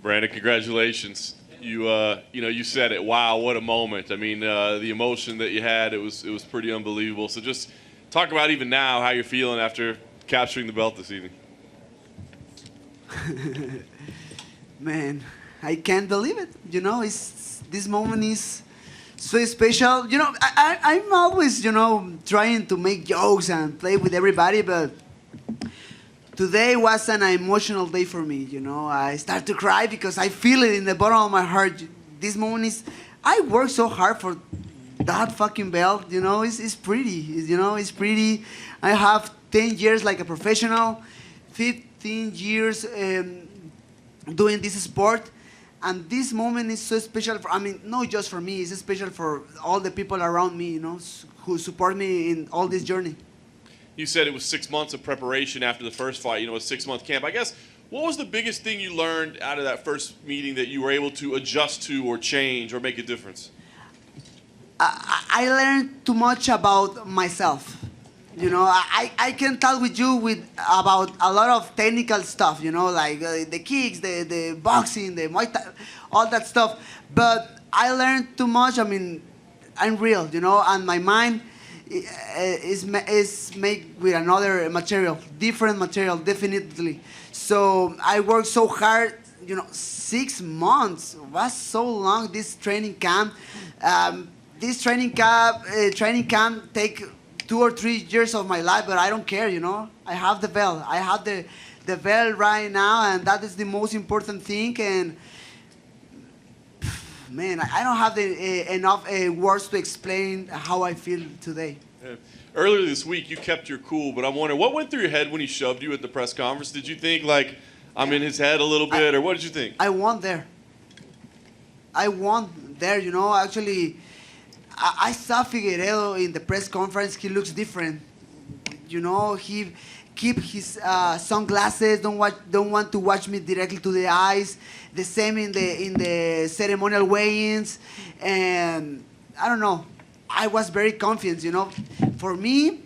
Brandon, congratulations. You said it. Wow, what a moment. I mean, the emotion that you had, it was pretty unbelievable. So just talk about even now how you're feeling after capturing the belt this evening. Man, I can't believe it. This moment is so special. I'm always, trying to make jokes and play with everybody, but today was an emotional day for me. I start to cry because I feel it in the bottom of my heart. This moment is, I worked so hard for that fucking belt. It's pretty. It's pretty. I have 10 years like a professional, 15 years doing this sport. And this moment is so special not just for me, it's special for all the people around me, who support me in all this journey. You said it was 6 months of preparation after the first fight, a 6-month camp. I guess, what was the biggest thing you learned out of that first meeting that you were able to adjust to or change or make a difference? I learned too much about myself. I can talk with you about a lot of technical stuff, like the kicks, the boxing, the Muay Thai, all that stuff. But I learned too much. I'm real, and my mind is made with another material, different material, definitely. So I worked so hard. 6 months was so long. This training camp, take 2 or 3 years of my life, but I don't care, I have the belt. I have the belt right now, and that is the most important thing. And man, I don't have enough words to explain how I feel today. Yeah. Earlier this week, you kept your cool, but I'm wondering, what went through your head when he shoved you at the press conference? Did you think, like, I'm in his head a little bit, or what did you think? I won there. Actually, I saw Figueiredo in the press conference. He looks different. He keep his sunglasses. Don't want to watch me directly to the eyes. The same in the ceremonial weigh-ins, and I don't know. I was very confident. For me,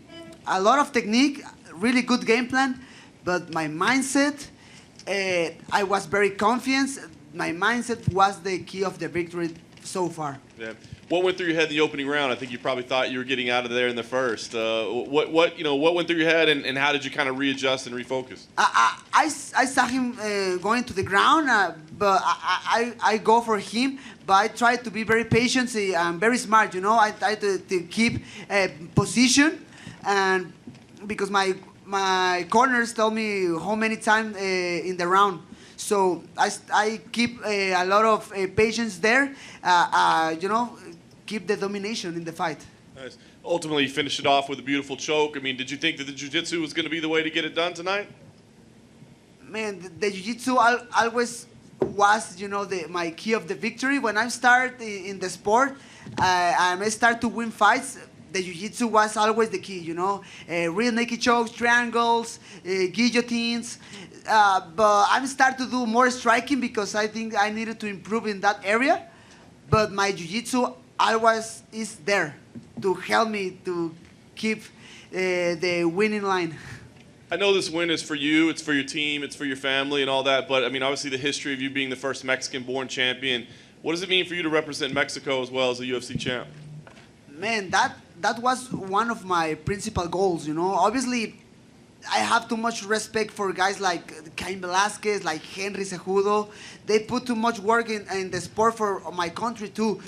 a lot of technique, really good game plan, but my mindset. I was very confident. My mindset was the key of the victory so far. Yeah. What went through your head in the opening round? I think you probably thought you were getting out of there in the first. What went through your head, and how did you kind of readjust and refocus? I saw him going to the ground, but I go for him. But I try to be very patient and very smart. I try to keep position, and because my corners tell me how many times in the round. So I keep a lot of patience there. Keep the domination in the fight. Nice. Ultimately, you finished it off with a beautiful choke. I mean, did you think that the jiu-jitsu was going to be the way to get it done tonight? Man, the jiu-jitsu always was, my key of the victory. When I start in the sport, and I start to win fights, the jiu-jitsu was always the key, real naked chokes, triangles, guillotines. But I'm starting to do more striking because I think I needed to improve in that area. But my jiu-jitsu always is there to help me to keep the winning line. I know this win is for you, it's for your team, it's for your family and all that, but I mean, obviously the history of you being the first Mexican-born champion, what does it mean for you to represent Mexico as well as a UFC champ? Man, that was one of my principal goals, Obviously, I have too much respect for guys like Cain Velasquez, like Henry Cejudo. They put too much work in the sport for my country too.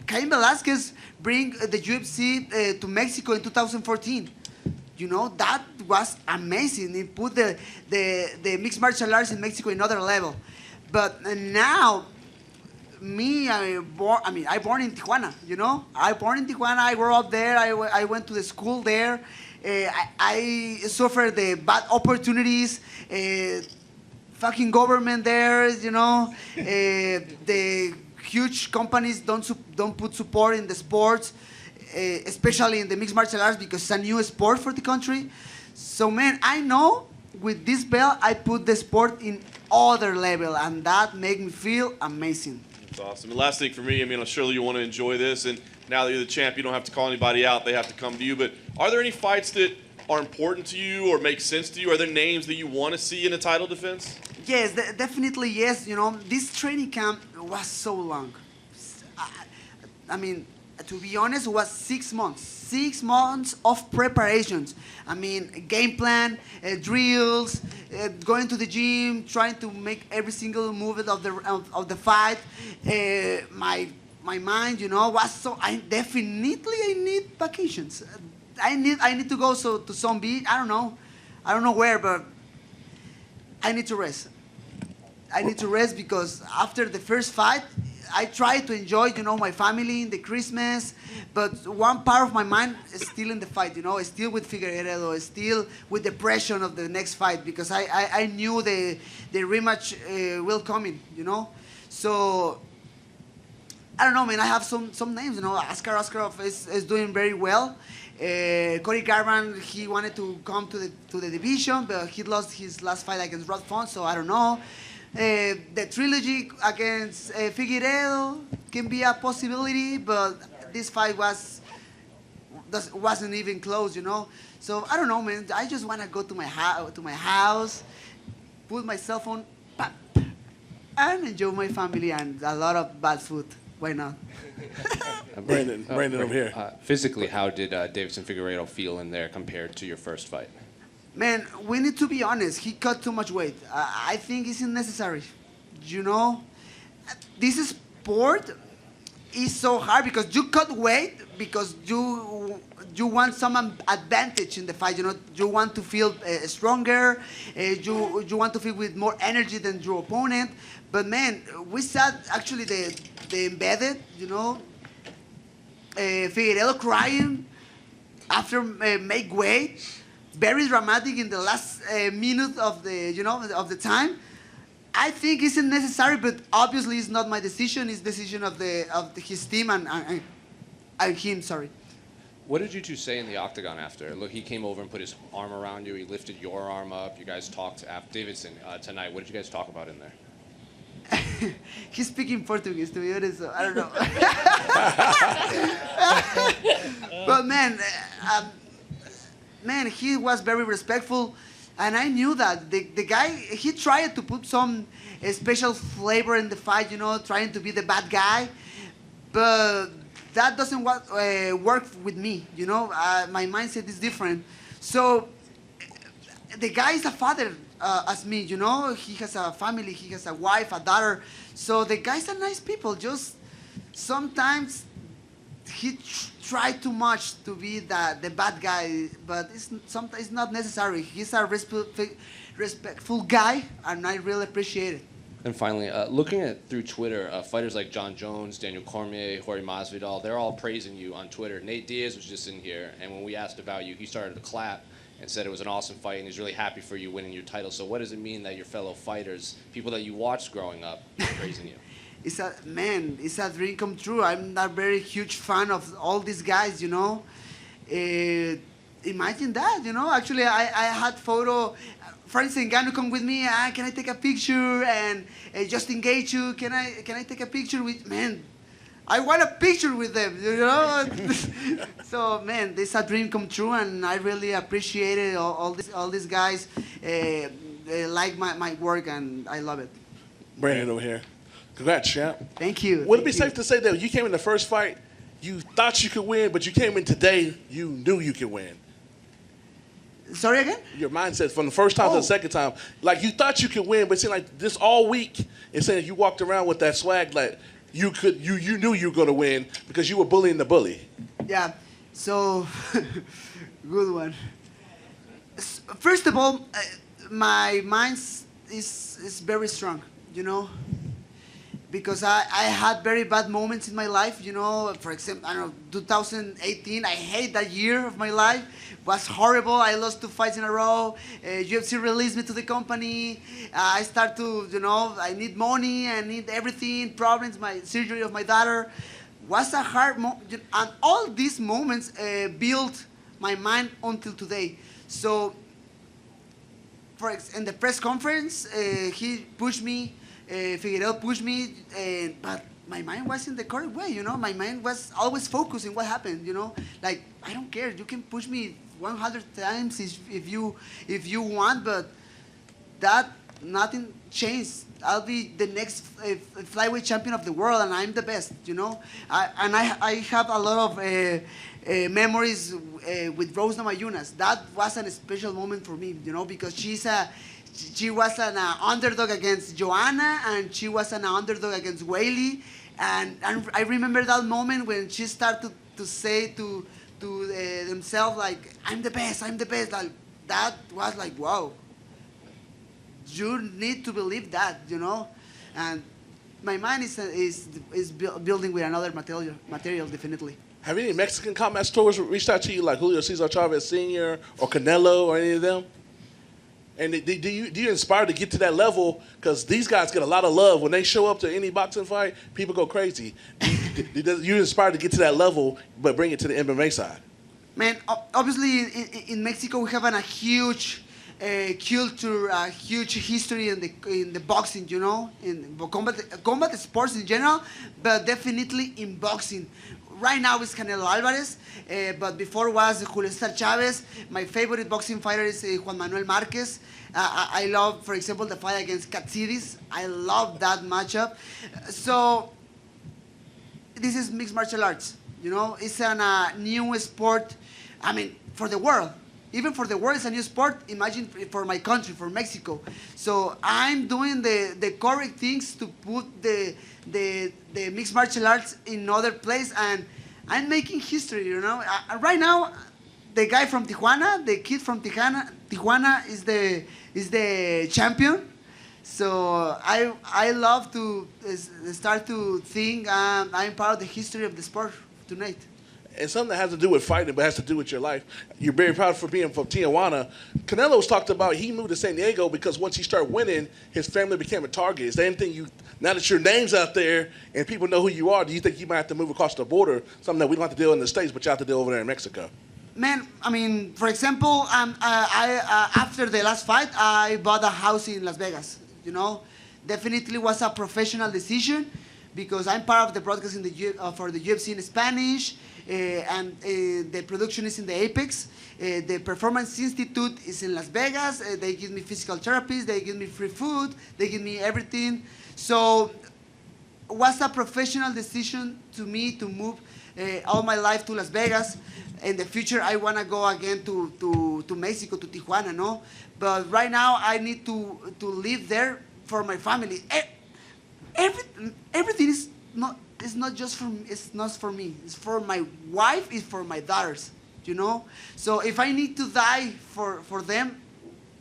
Cain Velasquez bring the UFC to Mexico in 2014. That was amazing. It put the mixed martial arts in Mexico another level. But now, I born in Tijuana. I born in Tijuana. I grew up there. I went to the school there. I suffered the bad opportunities, fucking government there, the huge companies don't put support in the sports, especially in the mixed martial arts because it's a new sport for the country. So man, I know with this belt I put the sport in other level, and that made me feel amazing. That's awesome. And last thing for me, surely you want to enjoy this, and now that you're the champ, you don't have to call anybody out. They have to come to you. But are there any fights that are important to you or make sense to you? Are there names that you want to see in a title defense? Yes, definitely yes. You know, this training camp was so long. I, I mean, to be honest, it was 6 months. 6 months of preparations. I mean, game plan, drills, going to the gym, trying to make every single movement of the fight. My mind, you know, was so. I need vacations. I need to go to some beach. I don't know where, but I need to rest. I need to rest because after the first fight, I try to enjoy, you know, my family in the Christmas, but one part of my mind is still in the fight, you know, still with Figueiredo, still with the pressure of the next fight because I knew the rematch will come in, you know. So I don't know, man. I have some names, you know. Askar Askarov is doing very well. Cody Garbrandt, he wanted to come to the division, but he lost his last fight against Rod Font, so I don't know. The trilogy against Figueiredo can be a possibility, but this fight wasn't even close, you know. So I don't know, man. I just want to go to my house, put my cell phone, pop, and enjoy my family and a lot of bad food. Why not? Brandon over here. Physically, how did Deiveson Figueiredo feel in there compared to your first fight? Man, we need to be honest. He cut too much weight. I think it's unnecessary. You know, this sport is so hard because you cut weight because you want some advantage in the fight. You know, you want to feel stronger. You want to feel with more energy than your opponent. But man, we saw actually the embedded. You know, Figueiredo crying after make weight. Very dramatic in the last minute of the time. I think it's unnecessary, but obviously it's not my decision. It's decision of his team and him. Sorry. What did you two say in the octagon after? Look, he came over and put his arm around you. He lifted your arm up. You guys talked after Deiveson tonight. What did you guys talk about in there? He's speaking Portuguese, to be honest. So I don't know. But man, he was very respectful, and I knew that the guy, he tried to put some special flavor in the fight, you know, trying to be the bad guy, but that doesn't work with me, you know. My mindset is different. So the guy is a father as me, you know. He has a family, he has a wife, a daughter. So the guys are nice people. Just sometimes he tried too much to be the bad guy, but sometimes it's not necessary. He's a respectful guy, and I really appreciate it. And finally, looking at through Twitter, fighters like John Jones, Daniel Cormier, Jorge Masvidal, they're all praising you on Twitter. Nate Diaz was just in here, and when we asked about you, he started to clap and said it was an awesome fight, and he's really happy for you winning your title. So what does it mean that your fellow fighters, people that you watched growing up, are praising you? It's a dream come true. I'm not very huge fan of all these guys, you know. Imagine that, you know. Actually, I had photo. Friends in Ghana come with me. Can I take a picture? And just engage you. Can I take a picture with? Man, I want a picture with them, you know. So man, this is a dream come true, and I really appreciate it. All these guys like my work, and I love it. Brandon over here. Congrats, champ. Thank you. Would it be safe to say that you came in the first fight, you thought you could win, but you came in today, you knew you could win? Sorry again? Your mindset from the first time to the second time, like you thought you could win, but it seemed like this all week, it said you walked around with that swag, like you knew you were gonna win because you were bullying the bully. Yeah. So, good one. First of all, my mind is very strong, you know. Because I had very bad moments in my life, you know. For example, I don't know, 2018, I hate that year of my life. It was horrible. I lost 2 fights in a row. UFC released me to the company. I start to, you know, I need money, I need everything, problems, my surgery of my daughter. Was a hard moment. And all these moments built my mind until today. So, in the press conference, he pushed me. Figueiredo pushed me, but my mind was in the correct way, you know. My mind was always focused on what happened, you know. Like, I don't care. You can push me 100 times if you want, but that nothing changed. I'll be the next flyweight champion of the world, and I'm the best, you know. I have a lot of memories with Rose Namajunas. That was a special moment for me, you know, because she was an underdog against Joanna, and she was an underdog against Whaley. And I remember that moment when she started to say to themselves, like, I'm the best. Like, that was like, wow. You need to believe that, you know. And my mind is building with another material, definitely. Have any Mexican combat stores reached out to you, like Julio Cesar Chavez Sr. or Canelo or any of them? And do you inspire to get to that level? Because these guys get a lot of love. When they show up to any boxing fight, people go crazy. You inspire to get to that level, but bring it to the MMA side? Man, obviously in Mexico we have a huge culture, a huge history in the boxing, you know, in combat sports in general, but definitely in boxing. Right now it's Canelo Alvarez, but before was Julio Cesar Chavez. My favorite boxing fighter is Juan Manuel Marquez. I love, for example, the fight against Katsidis. I love that matchup. So this is mixed martial arts, you know. It's a new sport, I mean, for the world. Even for the world, it's a new sport. Imagine for my country, for Mexico. So I'm doing the correct things to put the mixed martial arts in other place, and I'm making history. You know, right now, the guy from Tijuana, the kid from Tijuana is the champion. So I love to start to think I'm part of the history of the sport tonight. And something that has to do with fighting, but has to do with your life. You're very proud for being from Tijuana. Canelo's talked about he moved to San Diego because once he started winning, his family became a target. Is there anything now that your name's out there and people know who you are, do you think you might have to move across the border, something that we don't have to deal in the States, but you have to deal over there in Mexico? Man, I mean, for example, after the last fight, I bought a house in Las Vegas, you know. Definitely was a professional decision because I'm part of the broadcasting for the UFC in Spanish. And the production is in the Apex. The Performance Institute is in Las Vegas. They give me physical therapies. They give me free food. They give me everything. So it was a professional decision to me to move all my life to Las Vegas. In the future, I want to go again to Mexico, to Tijuana, no? But right now, I need to live there for my family. Everything is not... It's not just for me. It's not for me. It's for my wife. It's for my daughters. You know. So if I need to die for them,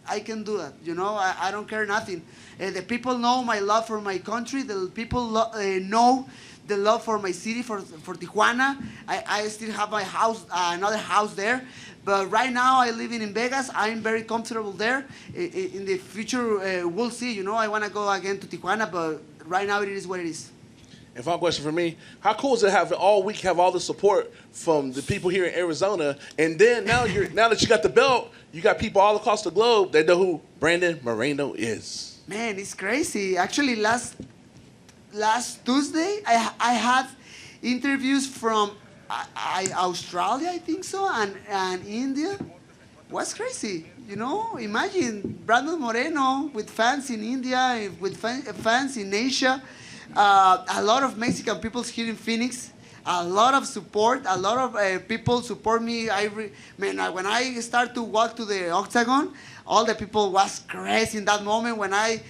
I can do that. You know. I don't care nothing. The people know my love for my country. The people know the love for my city, for Tijuana. I still have my house, another house there. But right now I live in Vegas. I'm very comfortable there. In the future, we'll see. You know. I want to go again to Tijuana, but right now it is what it is. And final question for me, how cool is it have all week have all the support from the people here in Arizona, and then now that you got the belt, you got people all across the globe that know who Brandon Moreno is. Man, it's crazy. Actually, last Tuesday, I had interviews from Australia, I think so, and India. What's crazy? You know, imagine Brandon Moreno with fans in India, with fans in Asia. A lot of Mexican people here in Phoenix, a lot of support, a lot of people support me. When I start to walk to the octagon, all the people was crazy in that moment when I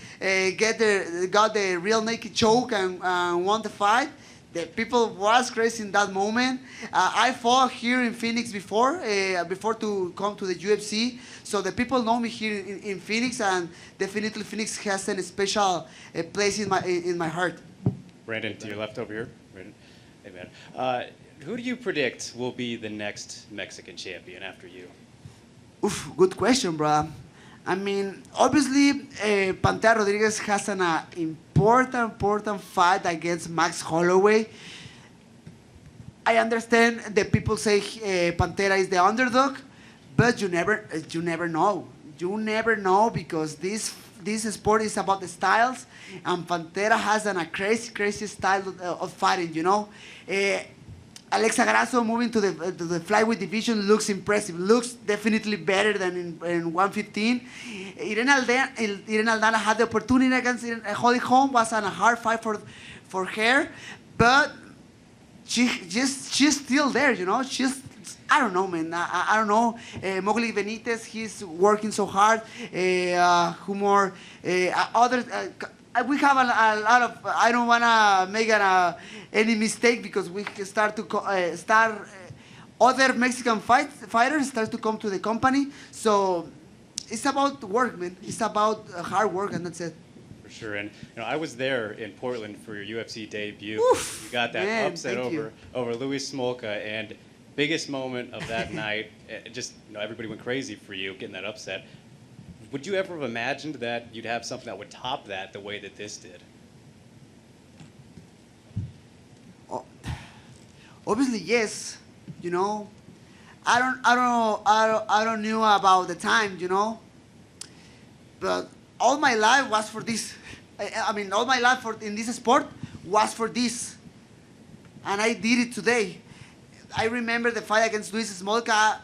got the real naked choke and won the fight. The people was crazy in that moment. I fought here in Phoenix before to come to the UFC. So the people know me here in Phoenix, and definitely Phoenix has a special place in my heart. Brandon, to your left over here. Brandon. Hey, man. Who do you predict will be the next Mexican champion after you? Oof, good question, bro. I mean, obviously, Pantera Rodriguez has an important fight against Max Holloway. I understand that people say Pantera is the underdog, but you never know. You never know because this sport is about the styles, and Pantera has a crazy style of fighting, you know. Alexa Grasso moving to the flyweight division looks impressive. Looks definitely better than in 115. Irene Aldana had the opportunity against Holly Holm. Was on a hard fight for her, but she's still there. You know, I don't know, man. I don't know. Mowgli Benitez, he's working so hard. Who more? Others. We have a lot of. I don't want to make any mistake because we start to other Mexican fighters start to come to the company. So it's about work, man. It's about hard work, and that's it. For sure. And I was there in Portland for your UFC debut. Oof, you got that man, upset over Luis Smolka, and biggest moment of that night. Just everybody went crazy for you getting that upset. Would you ever have imagined that you'd have something that would top that the way that this did? Obviously, yes. I don't knew about the time. But all my life was for this. I mean, all my life in this sport was for this, and I did it today. I remember the fight against Luis Smolka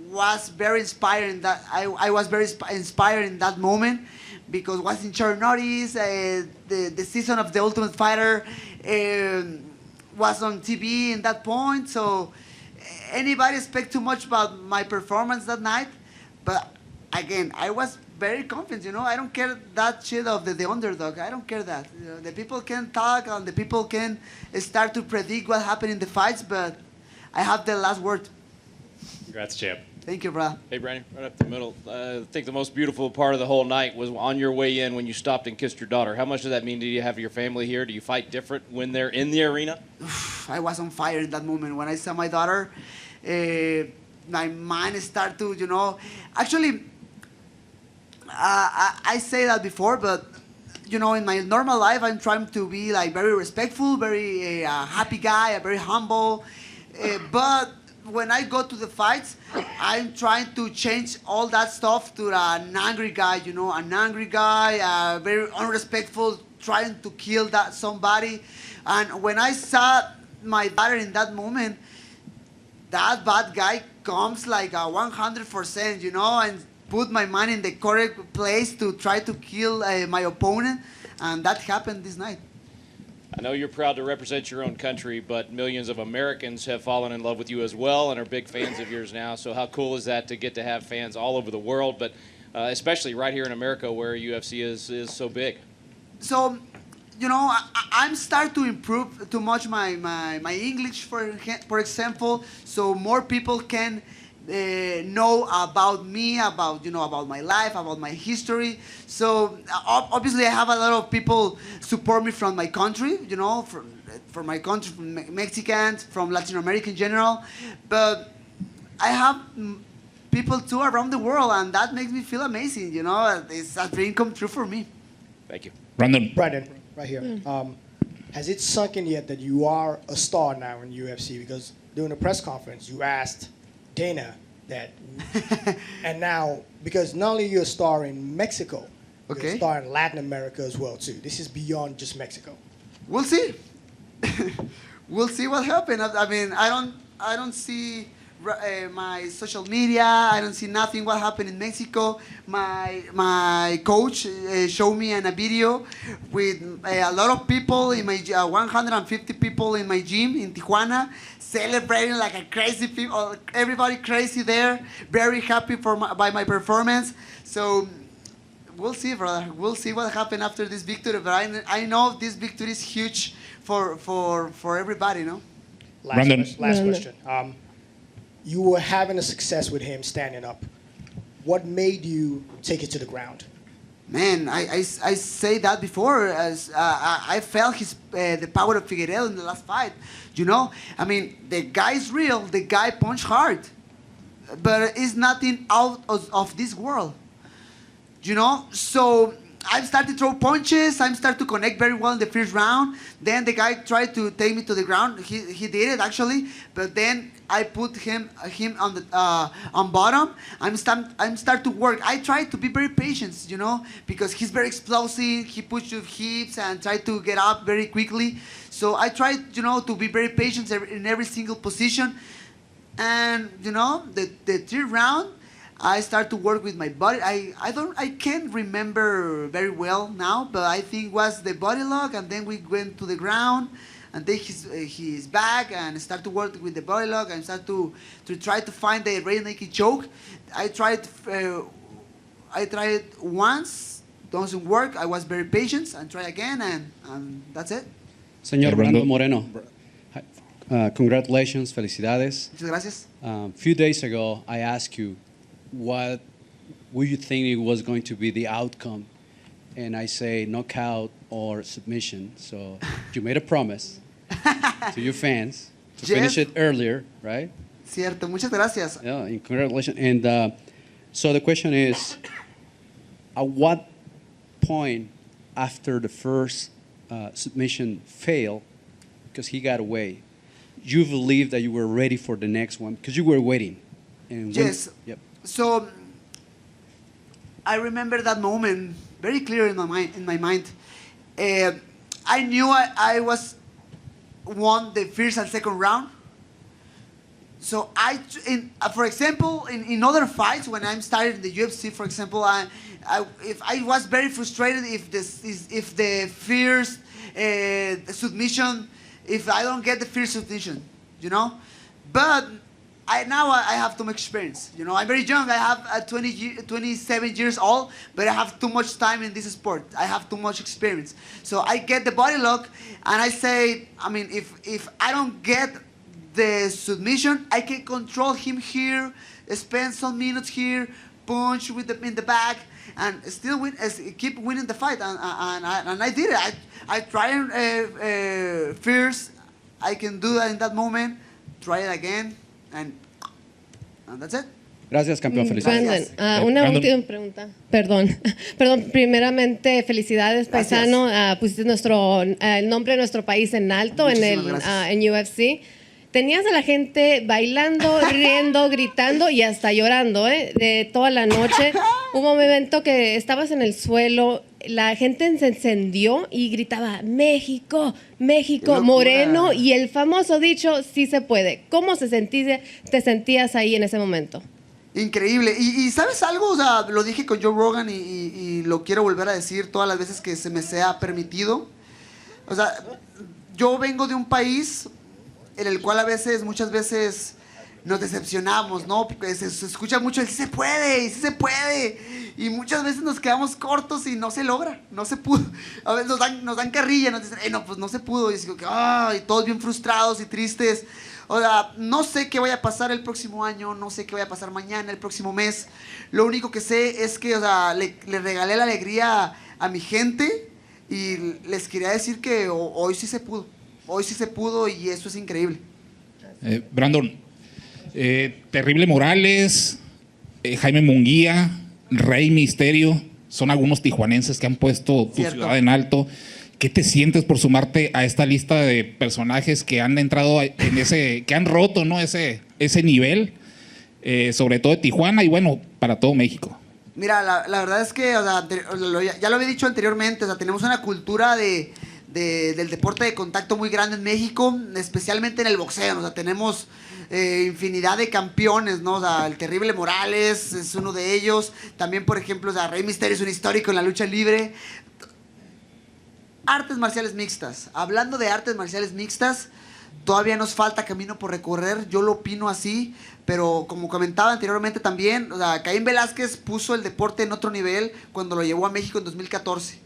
was very inspiring. That I was very inspired in that moment because was in short notice. The season of the Ultimate Fighter was on TV in that point. So anybody expect too much about my performance that night, but again, I was very confident. I don't care that shit of the underdog. I don't care that. The people can talk and the people can start to predict what happened in the fights, but I have the last word. Congrats, champ. Thank you, bro. Hey, Brandon, right up the middle. I think the most beautiful part of the whole night was on your way in when you stopped and kissed your daughter. How much does that mean? Do you have your family here? Do you fight different when they're in the arena? I was on fire in that moment. When I saw my daughter, my mind started to, Actually, I say that before, but, in my normal life, I'm trying to be, very respectful, very happy guy, very humble. But when I go to the fights, I'm trying to change all that stuff to an angry guy, an angry guy, very unrespectful, trying to kill somebody. And when I saw my daughter in that moment, that bad guy comes like 100%, and put my mind in the correct place to try to kill my opponent. And that happened this night. I know you're proud to represent your own country, but millions of Americans have fallen in love with you as well and are big fans of yours now. So how cool is that to get to have fans all over the world, but especially right here in America where UFC is so big? So, I'm starting to improve too much my English, for example, so more people can know about me, about my life, about my history. So obviously I have a lot of people support me from my country, from my country, from Mexicans, from Latin America in general. But I have people too around the world, and that makes me feel amazing. It's a dream come true for me. Thank you. Brandon, right here. Has it sunk in yet that you are a star now in UFC? Because during the press conference, you asked Dana that, and now, because not only you're a star in Mexico, you're a star in Latin America as well too. This is beyond just Mexico. We'll see. We'll see what happens. I mean, I don't see my social media. I don't see nothing what happened in Mexico. My coach showed me in a video with a lot of people in my 150 people in my gym in Tijuana, celebrating like a crazy people. Everybody crazy there. Very happy by my performance. So we'll see, brother. We'll see what happens after this victory. But I know this victory is huge for everybody. Last question. You were having a success with him standing up. What made you take it to the ground? Man, I say that before. As I felt the power of Figueiredo in the last fight. I mean, the guy's real. The guy punched hard, but it's nothing out of this world. So I started to throw punches. I started to connect very well in the first round. Then the guy tried to take me to the ground. He did it actually, but then I put him on the on bottom. I'm start to work. I try to be very patient, you know, because he's very explosive. He pushes hips and try to get up very quickly. So I try, you know, to be very patient in every single position. And you know, the third round, I start to work with my body. I can't remember very well now, but I think was the body lock, and then we went to the ground, and then he's back and start to work with the body lock and start to try to find the rear naked choke. I tried once, doesn't work. I was very patient and try again, and that's it. Señor Brando Moreno, congratulations, felicidades. Muchas gracias. A few days ago, I asked you what would you think it was going to be the outcome, and I say knockout or submission. So you made a promise to your fans to finish it earlier, right? Cierto, muchas gracias. Yeah, and congratulations. And so the question is, at what point after the first submission failed, because he got away, you believe that you were ready for the next one because you were waiting? And Yes. Yep. So I remember that moment very clear in my mind. I knew I was won the first and second round. So for example, in other fights when I'm started in the UFC, for example, if I was very frustrated if the first submission, if I don't get the first submission, you know, but now I have too much experience. You know, I'm very young. I have 27 years old, but I have too much time in this sport. I have too much experience. So I get the body lock, and I say, I mean, if I don't get the submission, I can control him here, spend some minutes here, punch in the back, and still keep winning the fight. And I did it. I tried first. I can do that in that moment. Try it again. And that's it. Gracias, campeón. Felicidades. Brandon, una última pregunta. Perdón. Primeramente, felicidades, paisano. Pusiste el nombre de nuestro país en alto en UFC. Tenías a la gente bailando, riendo, gritando y hasta llorando, de toda la noche. Hubo un momento que estabas en el suelo, la gente se encendió y gritaba, México, México, Moreno, y el famoso dicho, sí se puede. ¿Cómo te sentías ahí en ese momento? Increíble. Y ¿sabes algo? O sea, lo dije con Joe Rogan y lo quiero volver a decir todas las veces que se me sea permitido. O sea, yo vengo de un país en el cual muchas veces nos decepcionamos, ¿no? Porque se escucha mucho el sí se puede, y sí se puede. Y muchas veces nos quedamos cortos y no se logra, no se pudo. A veces nos dan carrilla, nos dicen, no, pues no se pudo. Y todos bien frustrados y tristes. O sea, no sé qué vaya a pasar el próximo año, no sé qué vaya a pasar mañana, el próximo mes. Lo único que sé es que, o sea, le regalé la alegría a mi gente y les quería decir que hoy sí se pudo. Hoy sí se pudo y eso es increíble. Brandon, Terrible Morales, Jaime Munguía, Rey Misterio, son algunos tijuanenses que han puesto tu ciudad en alto. ¿Qué te sientes por sumarte a esta lista de personajes que han entrado en que han roto, ¿no?, ese nivel, sobre todo de Tijuana y bueno, para todo México? Mira, la verdad es que, o sea, ya lo había dicho anteriormente, o sea, tenemos una cultura del deporte de contacto muy grande en México, especialmente en el boxeo. O sea, tenemos infinidad de campeones, ¿no? O sea, el Terrible Morales es uno de ellos. También, por ejemplo, o sea, Rey Misterio es un histórico en la lucha libre. Artes marciales mixtas. Hablando de artes marciales mixtas, todavía nos falta camino por recorrer. Yo lo opino así, pero como comentaba anteriormente también, o sea, Caín Velázquez puso el deporte en otro nivel cuando lo llevó a México en 2014.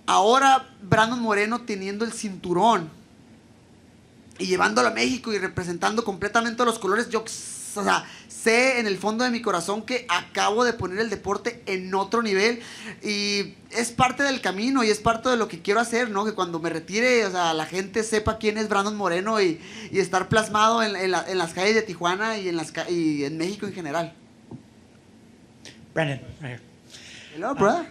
Ahora Brandon Moreno teniendo el cinturón y llevándolo a México y representando completamente los colores, yo, o sea, sé en el fondo de mi corazón que acabo de poner el deporte en otro nivel y es parte del camino y es parte de lo que quiero hacer, ¿no? Que cuando me retire, o sea, la gente sepa quién es Brandon Moreno y estar plasmado en las calles de Tijuana y en México en general. Brandon, right here. Hello, brother.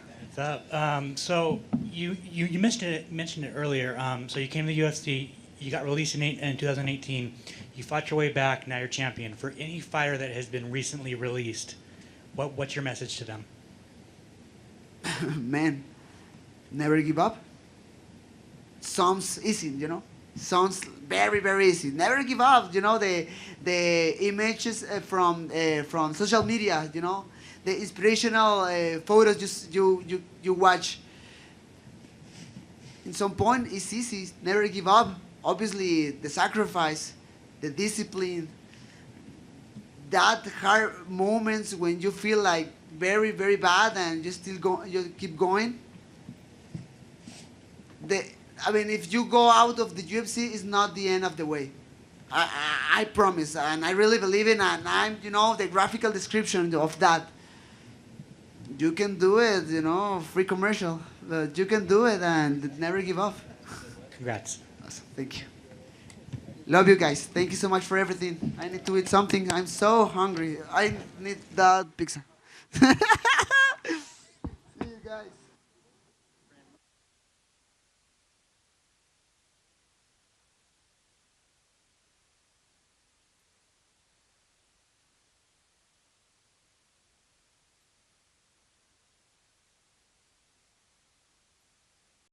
So you mentioned it earlier. So you came to the UFC you got released in 2018. You fought your way back. Now you're champion. For any fighter that has been recently released, what's your message to them? Man, never give up. Sounds easy, you know. Sounds very, very easy. Never give up. You know, the images from social media. You know, the inspirational photos you watch. In some point, it's easy. Never give up. Obviously, the sacrifice, the discipline, that hard moments when you feel like very, very bad and you still go, you keep going. I mean, if you go out of the UFC, it's not the end of the way. I promise, and I really believe in it. And I'm, you know, the graphical description of that. You can do it, you know, free commercial. But you can do it and never give up. Congrats. Awesome. Thank you. Love you guys. Thank you so much for everything. I need to eat something. I'm so hungry. I need that pizza. See you guys.